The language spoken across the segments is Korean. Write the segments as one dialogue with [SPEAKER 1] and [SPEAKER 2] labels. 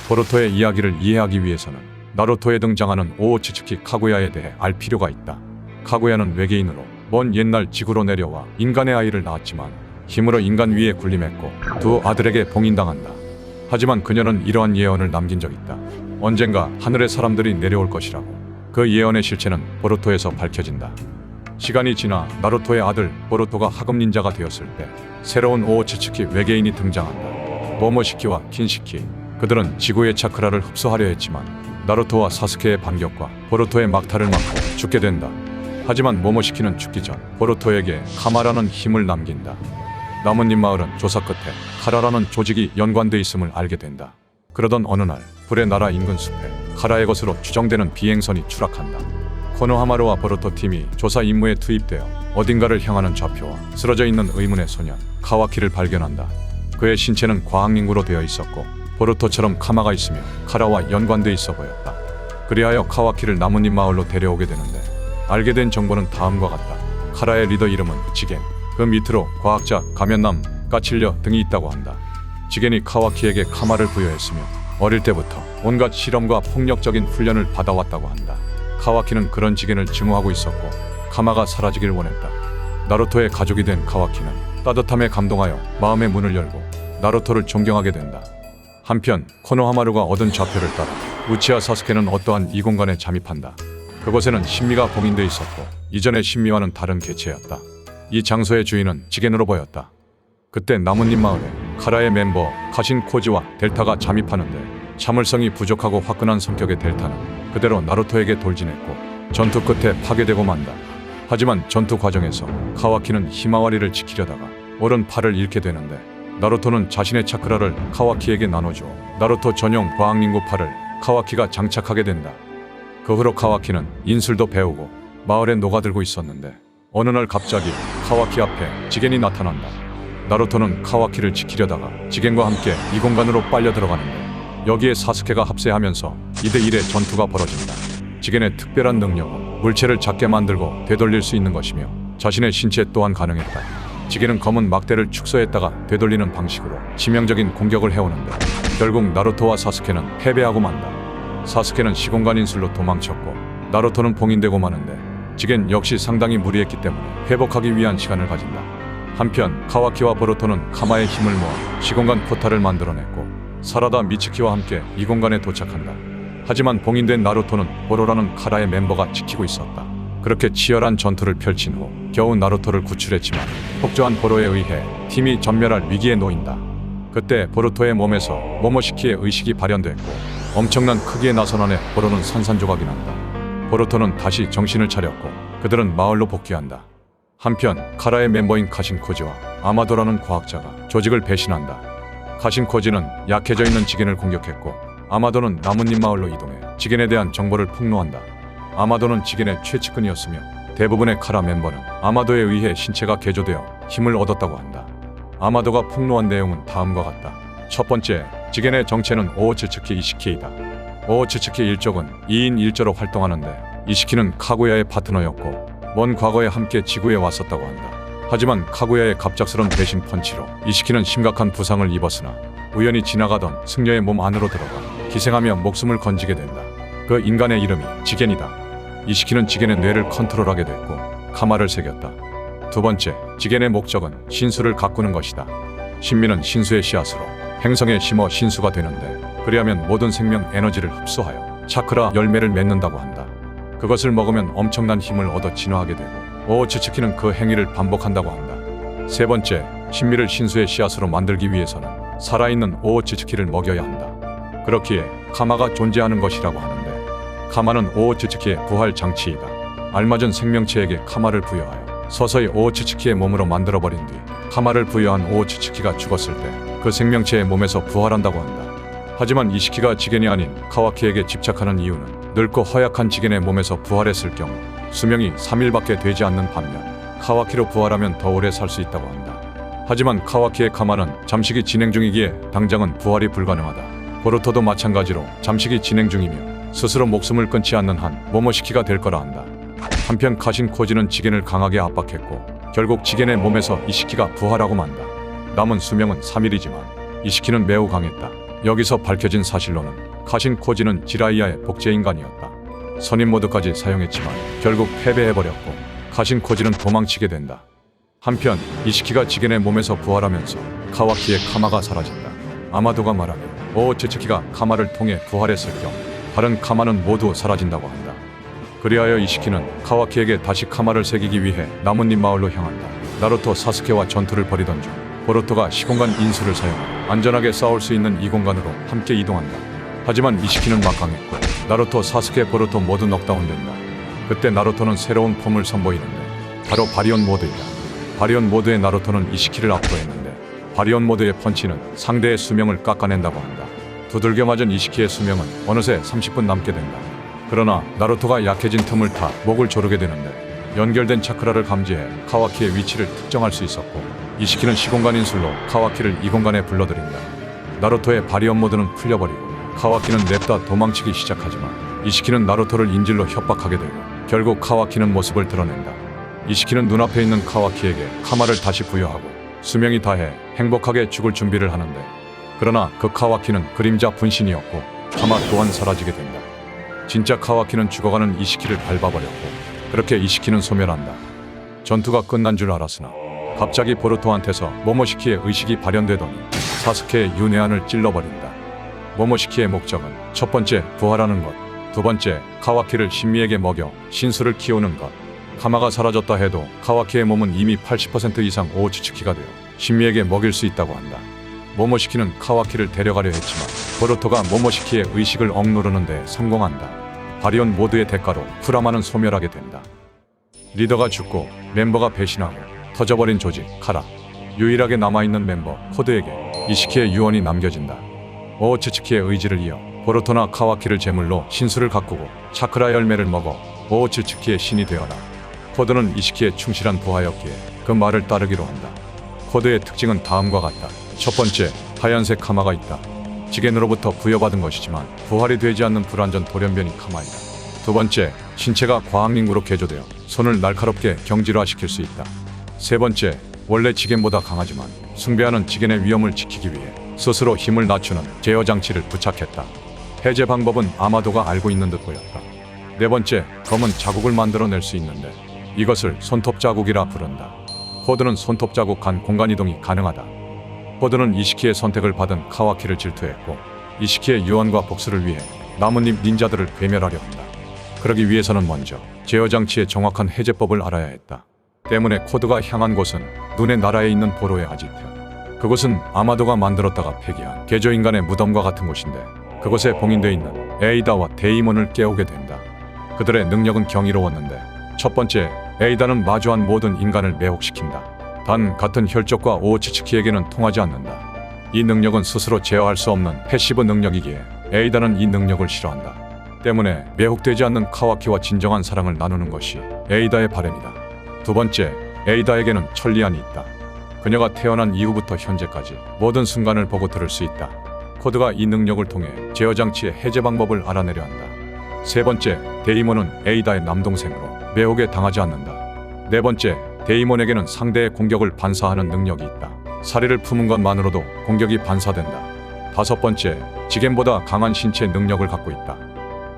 [SPEAKER 1] 보루토의 이야기를 이해하기 위해서는 나루토에 등장하는 오오츠츠키 카구야에 대해 알 필요가 있다. 카구야는 외계인으로 먼 옛날 지구로 내려와 인간의 아이를 낳았지만 힘으로 인간 위에 군림했고 두 아들에게 봉인당한다. 하지만 그녀는 이러한 예언을 남긴 적 있다. 언젠가 하늘의 사람들이 내려올 것이라고. 그 예언의 실체는 보루토에서 밝혀진다. 시간이 지나 나루토의 아들 보루토가 하급 닌자가 되었을 때 새로운 오오츠츠키 외계인이 등장한다. 모모시키와 킨시키. 그들은 지구의 차크라를 흡수하려 했지만 나루토와 사스케의 반격과 보루토의 막타를 맞고 죽게 된다. 하지만 모모시키는 죽기 전 보루토에게 카마라는 힘을 남긴다. 나뭇잎 마을은 조사 끝에 카라라는 조직이 연관돼 있음을 알게 된다. 그러던 어느 날 불의 나라 인근 숲에 카라의 것으로 추정되는 비행선이 추락한다. 코노하마루와 보루토 팀이 조사 임무에 투입되어 어딘가를 향하는 좌표와 쓰러져 있는 의문의 소년 카와키를 발견한다. 그의 신체는 과학링구로 되어 있었고 보루토처럼 카마가 있으며 카라와 연관돼 있어 보였다. 그리하여 카와키를 나뭇잎 마을로 데려오게 되는데 알게 된 정보는 다음과 같다. 카라의 리더 이름은 지겐, 그 밑으로 과학자, 가면남, 까칠려 등이 있다고 한다. 지겐이 카와키에게 카마를 부여했으며 어릴 때부터 온갖 실험과 폭력적인 훈련을 받아왔다고 한다. 카와키는 그런 지겐을 증오하고 있었고 카마가 사라지길 원했다. 나루토의 가족이 된 카와키는 따뜻함에 감동하여 마음의 문을 열고 나루토를 존경하게 된다. 한편 코노하마루가 얻은 좌표를 따라 우치와 사스케는 어떠한 이 공간에 잠입한다. 그곳에는 신미가 봉인돼 있었고 이전의 신미와는 다른 개체였다. 이 장소의 주인은 지겐으로 보였다. 그때 나뭇잎 마을에 카라의 멤버 카신 코지와 델타가 잠입하는데 참을성이 부족하고 화끈한 성격의 델타는 그대로 나루토에게 돌진했고 전투 끝에 파괴되고 만다. 하지만 전투 과정에서 카와키는 히마와리를 지키려다가 오른팔을 잃게 되는데 나루토는 자신의 차크라를 카와키에게 나눠주어 나루토 전용 과학링구 팔을 카와키가 장착하게 된다. 그 후로 카와키는 인술도 배우고 마을에 녹아들고 있었는데 어느 날 갑자기 카와키 앞에 지겐이 나타난다. 나루토는 카와키를 지키려다가 지겐과 함께 이 공간으로 빨려 들어가는데 여기에 사스케가 합세하면서 2대1의 전투가 벌어진다. 지겐의 특별한 능력은 물체를 작게 만들고 되돌릴 수 있는 것이며 자신의 신체 또한 가능했다. 지겐은 검은 막대를 축소했다가 되돌리는 방식으로 치명적인 공격을 해오는데 결국 나루토와 사스케는 패배하고 만다. 사스케는 시공간 인술로 도망쳤고 나루토는 봉인되고 마는데 지겐 역시 상당히 무리했기 때문에 회복하기 위한 시간을 가진다. 한편 카와키와 보루토는 카마의 힘을 모아 시공간 포탈을 만들어냈고 사라다 미츠키와 함께 이 공간에 도착한다. 하지만 봉인된 나루토는 보로라는 카라의 멤버가 지키고 있었다. 그렇게 치열한 전투를 펼친 후 겨우 나루토를 구출했지만 폭주한 보로에 의해 팀이 전멸할 위기에 놓인다. 그때 보루토의 몸에서 모모시키의 의식이 발현됐고 엄청난 크기의 나선 안에 보로는 산산조각이 난다. 보루토는 다시 정신을 차렸고 그들은 마을로 복귀한다. 한편 카라의 멤버인 카신코지와 아마도라는 과학자가 조직을 배신한다. 카신코지는 약해져 있는 지겐을 공격했고 아마도는 나뭇잎 마을로 이동해 지겐에 대한 정보를 폭로한다. 아마도는 지겐의 최측근이었으며 대부분의 카라 멤버는 아마도에 의해 신체가 개조되어 힘을 얻었다고 한다. 아마도가 폭로한 내용은 다음과 같다. 첫 번째, 지겐의 정체는 오오츠츠키 이시키이다. 오오츠츠키 일족은 2인 1조로 활동하는데 이시키는 카구야의 파트너였고 먼 과거에 함께 지구에 왔었다고 한다. 하지만 카구야의 갑작스런 배신 펀치로 이시키는 심각한 부상을 입었으나 우연히 지나가던 승려의 몸 안으로 들어가 기생하며 목숨을 건지게 된다. 그 인간의 이름이 지겐이다. 이시키는 지겐의 뇌를 컨트롤하게 됐고 카마를 새겼다. 두 번째, 지겐의 목적은 신수를 가꾸는 것이다. 신미는 신수의 씨앗으로 행성에 심어 신수가 되는데 그리하면 모든 생명 에너지를 흡수하여 차크라 열매를 맺는다고 한다. 그것을 먹으면 엄청난 힘을 얻어 진화하게 되고 오오츠츠키는 그 행위를 반복한다고 한다. 세 번째, 신미를 신수의 씨앗으로 만들기 위해서는 살아있는 오오츠츠키를 먹여야 한다. 그렇기에 카마가 존재하는 것이라고 하는데 카마는 오오츠츠키의 부활 장치이다. 알맞은 생명체에게 카마를 부여하여 서서히 오오츠츠키의 몸으로 만들어버린 뒤 카마를 부여한 오오츠츠키가 죽었을 때 그 생명체의 몸에서 부활한다고 한다. 하지만 이시키가 지겐이 아닌 카와키에게 집착하는 이유는 늙고 허약한 지겐의 몸에서 부활했을 경우 수명이 3일밖에 되지 않는 반면 카와키로 부활하면 더 오래 살 수 있다고 한다. 하지만 카와키의 카마는 잠식이 진행 중이기에 당장은 부활이 불가능하다. 보루토도 마찬가지로 잠식이 진행 중이며 스스로 목숨을 끊지 않는 한 모모시키가 될 거라 한다. 한편 카신코지는 지겐을 강하게 압박했고 결국 지겐의 몸에서 이시키가 부활하고 만다. 남은 수명은 3일이지만 이시키는 매우 강했다. 여기서 밝혀진 사실로는 가신 코지는 지라이아의 복제인간이었다. 선임 모드까지 사용했지만 결국 패배해버렸고 가신 코지는 도망치게 된다. 한편 이시키가 지겐의 몸에서 부활하면서 카와키의 카마가 사라진다. 아마도가 말하길 오츠츠키가 카마를 통해 부활했을 경우 다른 카마는 모두 사라진다고 한다. 그리하여 이시키는 카와키에게 다시 카마를 새기기 위해 나뭇잎 마을로 향한다. 나루토 사스케와 전투를 벌이던 중 보루토가 시공간 인수를 사용해 안전하게 싸울 수 있는 이 공간으로 함께 이동한다. 하지만 이시키는 막강했고 나루토, 사스케, 보루토 모두 넉다운된다. 그때 나루토는 새로운 폼을 선보이는데 바로 바리온 모드이다. 바리온 모드의 나루토는 이시키를 압도했는데 바리온 모드의 펀치는 상대의 수명을 깎아낸다고 한다. 두들겨 맞은 이시키의 수명은 어느새 30분 남게 된다. 그러나 나루토가 약해진 틈을 타 목을 조르게 되는데 연결된 차크라를 감지해 카와키의 위치를 특정할 수 있었고 이시키는 시공간 인술로 카와키를 이 공간에 불러들인다. 나루토의 바리온 모드는 풀려버리고 카와키는 냅다 도망치기 시작하지만 이시키는 나루토를 인질로 협박하게 되고 결국 카와키는 모습을 드러낸다. 이시키는 눈앞에 있는 카와키에게 카마를 다시 부여하고 수명이 다해 행복하게 죽을 준비를 하는데 그러나 그 카와키는 그림자 분신이었고 카마 또한 사라지게 된다. 진짜 카와키는 죽어가는 이시키를 밟아버렸고 그렇게 이시키는 소멸한다. 전투가 끝난 줄 알았으나 갑자기 보루토한테서 모모시키의 의식이 발현되더니 사스케의 윤회안을 찔러버린다. 모모시키의 목적은 첫 번째 부활하는 것, 두 번째 카와키를 신미에게 먹여 신수를 키우는 것. 카마가 사라졌다 해도 카와키의 몸은 이미 80% 이상 오츠츠키가 되어 신미에게 먹일 수 있다고 한다. 모모시키는 카와키를 데려가려 했지만 보루토가 모모시키의 의식을 억누르는 데 성공한다. 바리온 모드의 대가로 쿠라마는 소멸하게 된다. 리더가 죽고 멤버가 배신하고 터져버린 조직 카라. 유일하게 남아있는 멤버 코드에게 이시키의 유언이 남겨진다. 오츠츠키의 의지를 이어 보루토나 카와키를 제물로 신수를 가꾸고 차크라 열매를 먹어 오츠츠키의 신이 되어라. 코드는 이시키의 충실한 부하였기에 그 말을 따르기로 한다. 코드의 특징은 다음과 같다. 첫 번째, 하얀색 카마가 있다. 지겐으로부터 부여받은 것이지만 부활이 되지 않는 불완전 돌연변이 카마이다. 두 번째, 신체가 과학링구로 개조되어 손을 날카롭게 경질화시킬 수 있다. 세 번째, 원래 지겐보다 강하지만 숭배하는 지겐의 위험을 지키기 위해 스스로 힘을 낮추는 제어 장치를 부착했다. 해제 방법은 아마도가 알고 있는 듯 보였다. 네 번째, 검은 자국을 만들어낼 수 있는데 이것을 손톱 자국이라 부른다. 코드는 손톱 자국 간 공간 이동이 가능하다. 코드는 이시키의 선택을 받은 카와키를 질투했고 이시키의 유언과 복수를 위해 나뭇잎 닌자들을 괴멸하려 한다. 그러기 위해서는 먼저 제어 장치의 정확한 해제법을 알아야 했다. 때문에 코드가 향한 곳은 눈의 나라에 있는 보로의 아지트. 그곳은 아마도가 만들었다가 폐기한 개조인간의 무덤과 같은 곳인데 그곳에 봉인되어 있는 에이다와 데이몬을 깨우게 된다. 그들의 능력은 경이로웠는데 첫 번째, 에이다는 마주한 모든 인간을 매혹시킨다. 단 같은 혈족과 오츠츠키에게는 통하지 않는다. 이 능력은 스스로 제어할 수 없는 패시브 능력이기에 에이다는 이 능력을 싫어한다. 때문에 매혹되지 않는 카와키와 진정한 사랑을 나누는 것이 에이다의 바람이다. 두 번째, 에이다에게는 천리안이 있다. 그녀가 태어난 이후부터 현재까지 모든 순간을 보고 들을 수 있다. 코드가 이 능력을 통해 제어 장치의 해제 방법을 알아내려 한다. 세 번째, 데이몬은 에이다의 남동생으로 매혹에 당하지 않는다. 네 번째, 데이몬에게는 상대의 공격을 반사하는 능력이 있다. 사리를 품은 것만으로도 공격이 반사된다. 다섯 번째, 지겐보다 강한 신체 능력을 갖고 있다.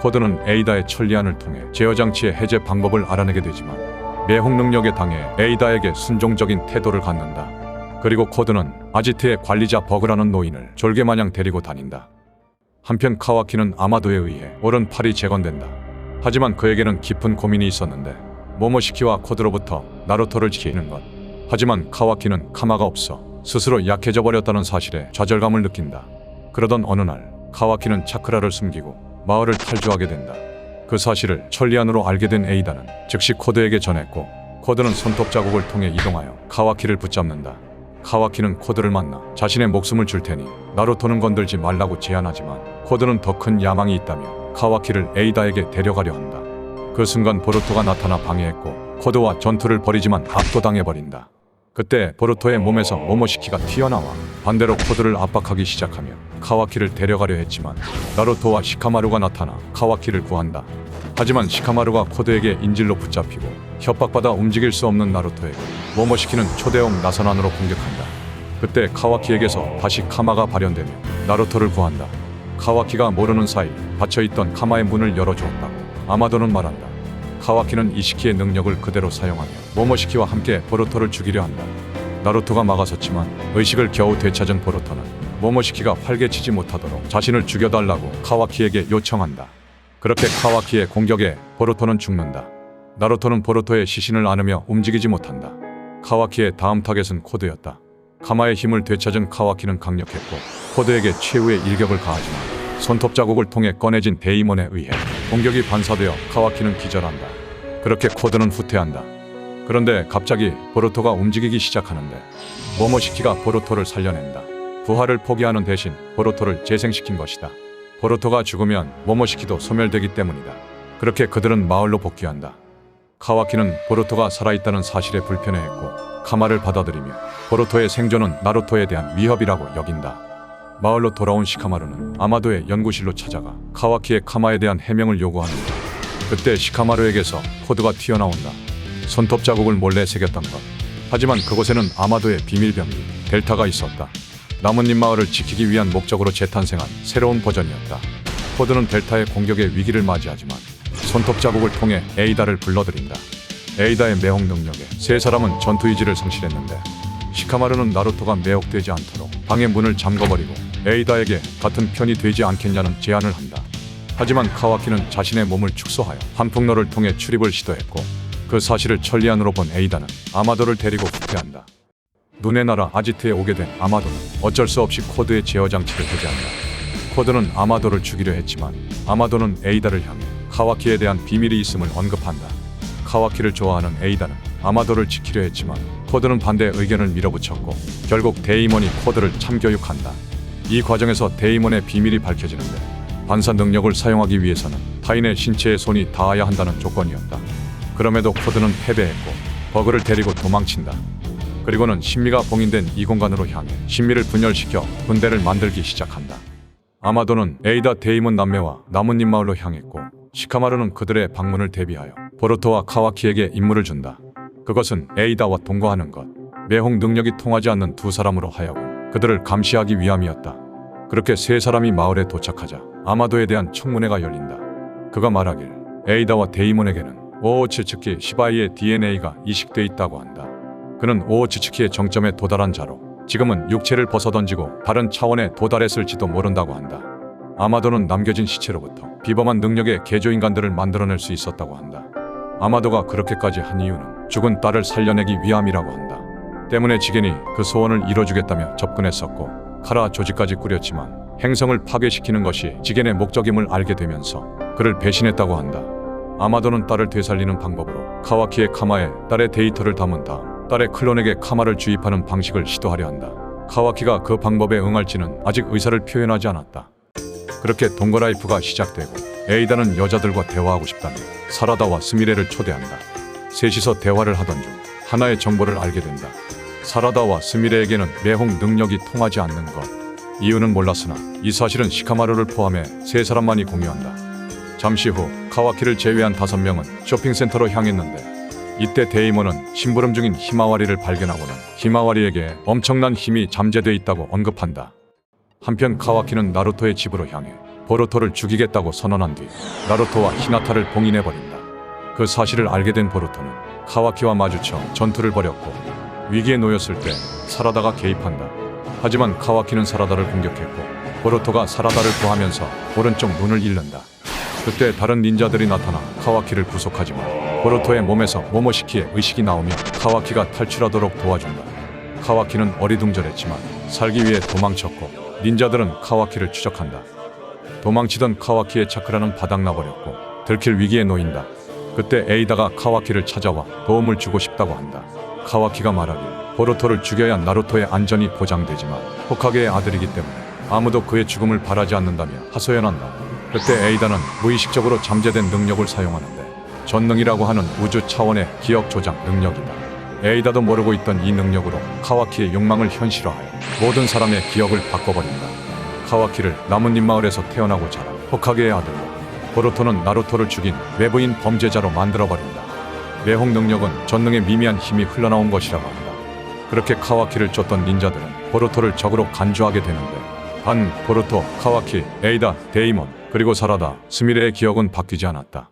[SPEAKER 1] 코드는 에이다의 천리안을 통해 제어 장치의 해제 방법을 알아내게 되지만 매혹 능력에 당해 에이다에게 순종적인 태도를 갖는다. 그리고 코드는 아지트의 관리자 버그라는 노인을 졸개마냥 데리고 다닌다. 한편 카와키는 아마도에 의해 오른 팔이 재건된다. 하지만 그에게는 깊은 고민이 있었는데 모모시키와 코드로부터 나루토를 지키는 것. 하지만 카와키는 카마가 없어 스스로 약해져 버렸다는 사실에 좌절감을 느낀다. 그러던 어느 날 카와키는 차크라를 숨기고 마을을 탈주하게 된다. 그 사실을 천리안으로 알게 된 에이다는 즉시 코드에게 전했고 코드는 손톱 자국을 통해 이동하여 카와키를 붙잡는다. 카와키는 코드를 만나 자신의 목숨을 줄 테니 나루토는 건들지 말라고 제안하지만 코드는 더 큰 야망이 있다며 카와키를 에이다에게 데려가려 한다. 그 순간 보루토가 나타나 방해했고 코드와 전투를 벌이지만 압도당해버린다. 그때 보루토의 몸에서 모모시키가 튀어나와 반대로 코드를 압박하기 시작하며 카와키를 데려가려 했지만 나루토와 시카마루가 나타나 카와키를 구한다. 하지만 시카마루가 코드에게 인질로 붙잡히고 협박받아 움직일 수 없는 나루토에게 모모시키는 초대형 나선안으로 공격한다. 그때 카와키에게서 다시 카마가 발현되며 나루토를 구한다. 카와키가 모르는 사이 닫혀있던 카마의 문을 열어주었다고 아마도는 말한다. 카와키는 이시키의 능력을 그대로 사용하며 모모시키와 함께 보루토를 죽이려 한다. 나루토가 막아섰지만 의식을 겨우 되찾은 보루토는 모모시키가 활개치지 못하도록 자신을 죽여달라고 카와키에게 요청한다. 그렇게 카와키의 공격에 보루토는 죽는다. 나루토는 보루토의 시신을 안으며 움직이지 못한다. 카와키의 다음 타겟은 코드였다. 카마의 힘을 되찾은 카와키는 강력했고 코드에게 최후의 일격을 가하지만 손톱 자국을 통해 꺼내진 데이몬에 의해 공격이 반사되어 카와키는 기절한다. 그렇게 코드는 후퇴한다. 그런데 갑자기 보루토가 움직이기 시작하는데 모모시키가 보루토를 살려낸다. 부활을 포기하는 대신 보루토를 재생시킨 것이다. 보루토가 죽으면 모모시키도 소멸되기 때문이다. 그렇게 그들은 마을로 복귀한다. 카와키는 보루토가 살아있다는 사실에 불편해했고 카마를 받아들이며 보루토의 생존은 나루토에 대한 위협이라고 여긴다. 마을로 돌아온 시카마루는 아마도의 연구실로 찾아가 카와키의 카마에 대한 해명을 요구하는다. 그때 시카마루에게서 코드가 튀어나온다. 손톱 자국을 몰래 새겼던 것. 하지만 그곳에는 아마도의 비밀병기 델타가 있었다. 나뭇잎 마을을 지키기 위한 목적으로 재탄생한 새로운 버전이었다. 코드는 델타의 공격에 위기를 맞이하지만 손톱 자국을 통해 에이다를 불러들인다. 에이다의 매혹 능력에 세 사람은 전투 의지를 상실했는데 시카마루는 나루토가 매혹되지 않도록 방의 문을 잠궈버리고 에이다에게 같은 편이 되지 않겠냐는 제안을 한다. 하지만 카와키는 자신의 몸을 축소하여 환풍로를 통해 출입을 시도했고 그 사실을 천리안으로 본 에이다는 아마도를 데리고 후퇴한다. 눈의 나라 아지트에 오게 된 아마도는 어쩔 수 없이 코드의 제어 장치를 해제한다. 코드는 아마도를 죽이려 했지만 아마도는 에이다를 향해 카와키에 대한 비밀이 있음을 언급한다. 카와키를 좋아하는 에이다는 아마도를 지키려 했지만 코드는 반대 의견을 밀어붙였고 결국 데이몬이 코드를 참교육한다. 이 과정에서 데이몬의 비밀이 밝혀지는데 반사 능력을 사용하기 위해서는 타인의 신체에 손이 닿아야 한다는 조건이었다. 그럼에도 코드는 패배했고 버그를 데리고 도망친다. 그리고는 신미가 봉인된 이 공간으로 향해 신미를 분열시켜 군대를 만들기 시작한다. 아마도는 에이다 데이몬 남매와 나뭇잎 마을로 향했고 시카마루는 그들의 방문을 대비하여 보루토와 카와키에게 임무를 준다. 그것은 에이다와 동거하는 것. 매혹 능력이 통하지 않는 두 사람으로 하여금 그들을 감시하기 위함이었다. 그렇게 세 사람이 마을에 도착하자 아마도에 대한 청문회가 열린다. 그가 말하길 에이다와 데이몬에게는 오오츠츠키 시바이의 DNA가 이식돼 있다고 한다. 그는 오오츠츠키의 정점에 도달한 자로 지금은 육체를 벗어던지고 다른 차원에 도달했을지도 모른다고 한다. 아마도는 남겨진 시체로부터 비범한 능력의 개조인간들을 만들어낼 수 있었다고 한다. 아마도가 그렇게까지 한 이유는 죽은 딸을 살려내기 위함이라고 한다. 때문에 지겐이 그 소원을 이뤄주겠다며 접근했었고 카라 조직까지 꾸렸지만 행성을 파괴시키는 것이 지겐의 목적임을 알게 되면서 그를 배신했다고 한다. 아마도는 딸을 되살리는 방법으로 카와키의 카마에 딸의 데이터를 담은 다음 딸의 클론에게 카마를 주입하는 방식을 시도하려 한다. 카와키가 그 방법에 응할지는 아직 의사를 표현하지 않았다. 그렇게 동거라이프가 시작되고 에이다는 여자들과 대화하고 싶다며 사라다와 스미레를 초대한다. 셋이서 대화를 하던 중 하나의 정보를 알게 된다. 사라다와 스미레에게는 매혹 능력이 통하지 않는 것. 이유는 몰랐으나 이 사실은 시카마루를 포함해 세 사람만이 공유한다. 잠시 후 카와키를 제외한 5명은 쇼핑센터로 향했는데 이때 데이몬은 심부름 중인 히마와리를 발견하고는 히마와리에게 엄청난 힘이 잠재돼 있다고 언급한다. 한편 카와키는 나루토의 집으로 향해 보루토를 죽이겠다고 선언한 뒤 나루토와 히나타를 봉인해버린다. 그 사실을 알게 된 보루토는 카와키와 마주쳐 전투를 벌였고 위기에 놓였을 때 사라다가 개입한다. 하지만 카와키는 사라다를 공격했고 보루토가 사라다를 구하면서 오른쪽 눈을 잃는다. 그때 다른 닌자들이 나타나 카와키를 구속하지만 보루토의 몸에서 모모시키의 의식이 나오며 카와키가 탈출하도록 도와준다. 카와키는 어리둥절했지만 살기 위해 도망쳤고 닌자들은 카와키를 추적한다. 도망치던 카와키의 차크라는 바닥나버렸고 들킬 위기에 놓인다. 그때 에이다가 카와키를 찾아와 도움을 주고 싶다고 한다. 카와키가 말하길 보루토를 죽여야 나루토의 안전이 보장되지만 호카게의 아들이기 때문에 아무도 그의 죽음을 바라지 않는다며 하소연한다. 그때 에이다는 무의식적으로 잠재된 능력을 사용하는데 전능이라고 하는 우주 차원의 기억 조작 능력이다. 에이다도 모르고 있던 이 능력으로 카와키의 욕망을 현실화하여 모든 사람의 기억을 바꿔버린다. 카와키를 나뭇잎 마을에서 태어나고 자란 호카게의 아들로 보루토는 나루토를 죽인 외부인 범죄자로 만들어버린다. 매혹 능력은 전능의 미미한 힘이 흘러나온 것이라고 한다. 그렇게 카와키를 쫓던 닌자들은 보루토를 적으로 간주하게 되는데 반, 보루토, 카와키, 에이다, 데이몬, 그리고 사라다, 스미레의 기억은 바뀌지 않았다.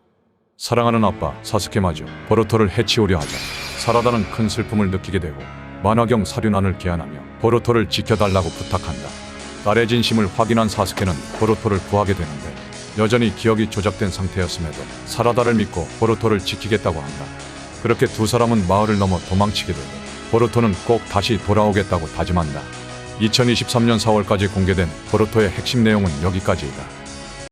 [SPEAKER 1] 사랑하는 아빠 사스케마저 보루토를 해치우려 하자 사라다는 큰 슬픔을 느끼게 되고 만화경 사륜안을 개안하며 보루토를 지켜달라고 부탁한다. 딸의 진심을 확인한 사스케는 보루토를 구하게 되는데 여전히 기억이 조작된 상태였음에도 사라다를 믿고 보루토를 지키겠다고 한다. 그렇게 두 사람은 마을을 넘어 도망치게 되고 보루토는 꼭 다시 돌아오겠다고 다짐한다. 2023년 4월까지 공개된 보루토의 핵심 내용은 여기까지이다.